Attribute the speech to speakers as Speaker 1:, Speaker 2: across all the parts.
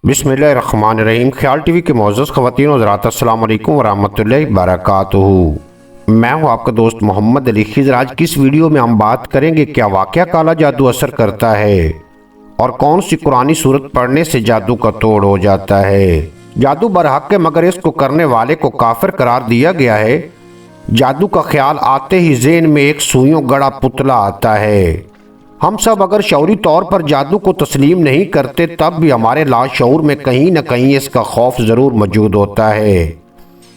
Speaker 1: बिस्मिल्लाहिर्रहमानिर्रहीम। ख्याल टीवी के मोअज़्ज़ज़ ख़वातीन और हज़रात, अस्सलाम वालेकुम वरहमतुल्लाहि वबरकातुहू। मैं हूं आपका दोस्त मोहम्मद अली खिज़र। आज की इस वीडियो में हम बात करेंगे क्या वाक़या काला जादू असर करता है और कौन सी कुरानी सूरत पढ़ने से जादू का तोड़ हो जाता है। जादू बरहक है मगर इसको करने वाले को काफिर करार दिया गया है। जादू का ख्याल आते ही ज़हन में एक सुइयों गड़ा पुतला आता है। हम सब अगर शऊरी तौर पर जादू को तस्लीम नहीं करते तब भी हमारे लाशऊर में कहीं न कहीं इसका खौफ ज़रूर मौजूद होता है।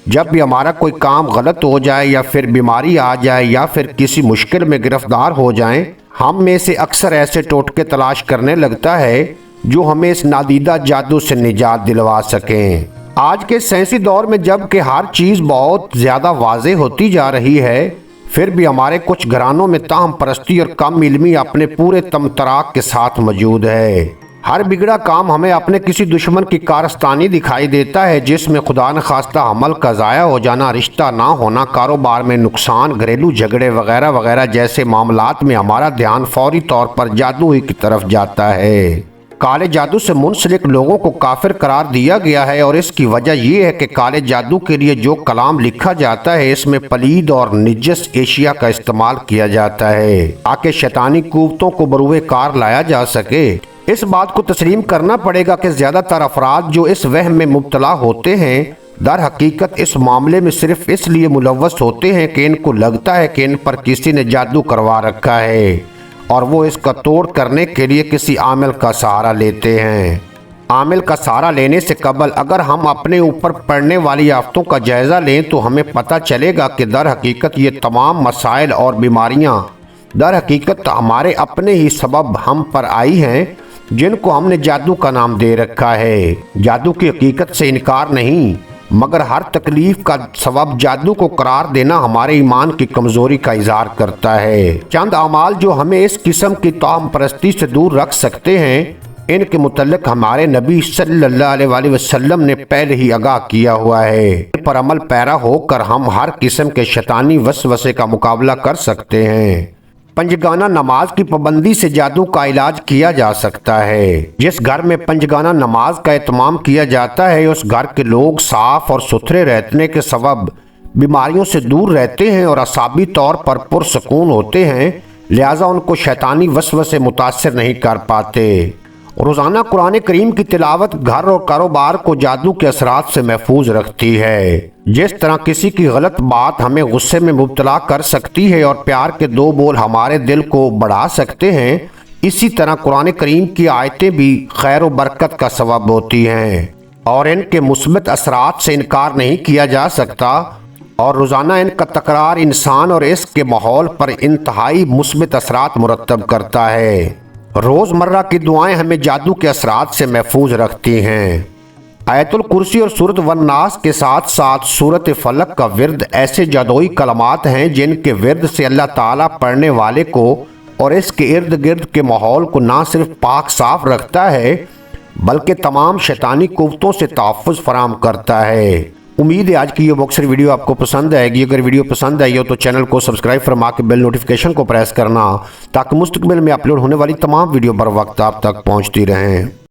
Speaker 1: जब भी हमारा कोई काम गलत हो जाए या फिर बीमारी आ जाए या फिर किसी मुश्किल में गिरफ्तार हो जाएं, हम में से अक्सर ऐसे टोटके तलाश करने लगता है जो हमें इस नादीदा जादू से निजात दिलवा सकें। आज के साइंसी दौर में जब कि हर चीज़ बहुत ज़्यादा वाज़ेह होती जा रही है, फिर भी हमारे कुछ घरानों में ताहम परस्ती और कम इल्मी अपने पूरे तमतराक के साथ मौजूद है। हर बिगड़ा काम हमें अपने किसी दुश्मन की कारस्तानी दिखाई देता है, जिसमें खुदा न खास्ता अमल का ज़ाया हो जाना, रिश्ता ना होना, कारोबार में नुकसान, घरेलू झगड़े वगैरह वगैरह जैसे मामलात में हमारा ध्यान फौरी तौर पर जादू ही की तरफ जाता है। काले जादू से मुंसलिक लोगों को काफिर करार दिया गया है और इसकी वजह यह है कि काले जादू के लिए जो कलाम लिखा जाता है इसमें पलीद और निजस एशिया का इस्तेमाल किया जाता है ताकि शैतानी कुव्वतों को बरूए कार लाया जा सके। इस बात को तस्लीम करना पड़ेगा कि ज़्यादातर अफराद जो इस वहम में मुब्तला होते हैं दर हकीकत इस मामले में सिर्फ इसलिए मुलव्वस होते हैं कि इनको लगता है कि इन पर किसी ने जादू करवा रखा है और वो इसका तोड़ करने के लिए किसी आमिल का सहारा लेते हैं। आमिल का सहारा लेने से कबल अगर हम अपने ऊपर पड़ने वाली आफतों का जायज़ा लें तो हमें पता चलेगा कि दर हकीकत ये तमाम मसाइल और बीमारियां दर हकीकत हमारे अपने ही सबब हम पर आई हैं, जिनको हमने जादू का नाम दे रखा है। जादू की हकीकत से इनकार नहीं, मगर हर तकलीफ का सबब जादू को करार देना हमारे ईमान की कमजोरी का इजहार करता है। चंद अमाल जो हमें इस किस्म की ताम परस्ती से दूर रख सकते हैं, इनके मुतल्लिक हमारे नबी सल्लल्लाहु अलैहि वसल्लम ने पहले ही आगाह किया हुआ है। इन पर अमल पैरा होकर हम हर किस्म के शैतानी वसवसे का मुकाबला कर सकते हैं। पंजगाना नमाज की पाबंदी से जादू का इलाज किया जा सकता है। जिस घर में पंजगाना नमाज का एहतमाम किया जाता है उस घर के लोग साफ और सुथरे रहने के सबब बीमारियों से दूर रहते हैं और असाबी तौर पर पुरसकून होते हैं, लिहाजा उनको शैतानी वसवसे मुतासिर नहीं कर पाते। रोज़ाना कुरान करीम की तिलावत घर और कारोबार को जादू के असरात से महफूज रखती है। जिस तरह किसी की गलत बात हमें गुस्से में मुब्तला कर सकती है और प्यार के दो बोल हमारे दिल को बढ़ा सकते हैं, इसी तरह कुरान करीम की आयतें भी खैर और बरकत का सबब होती हैं और इनके मुस्बत असरात से इनकार नहीं किया जा सकता और रोज़ाना इनका तकरार इंसान और इसके माहौल पर इंतहाई मुस्बत असरात मुरतब करता है। रोज़मर्रा की दुआएं हमें जादू के असरात से महफूज रखती हैं। आयतुल कुर्सी और सूरत वन्नास के साथ साथ सूरत फलक का विर्द ऐसे जादुई कलमात हैं जिनके विर्द से अल्लाह ताला पढ़ने वाले को और इसके इर्द गिर्द के माहौल को ना सिर्फ पाक साफ रखता है बल्कि तमाम शैतानी कुव्वतों से तहफ़्फ़ुज़ फराहम करता है। उम्मीद है आज की ये बॉक्सर वीडियो आपको पसंद आएगी। अगर वीडियो पसंद आई हो तो चैनल को सब्सक्राइब फरमा के बेल नोटिफिकेशन को प्रेस करना ताकि मुस्तकबिल में अपलोड होने वाली तमाम वीडियो बर वक्त आप तक पहुँचती रहें।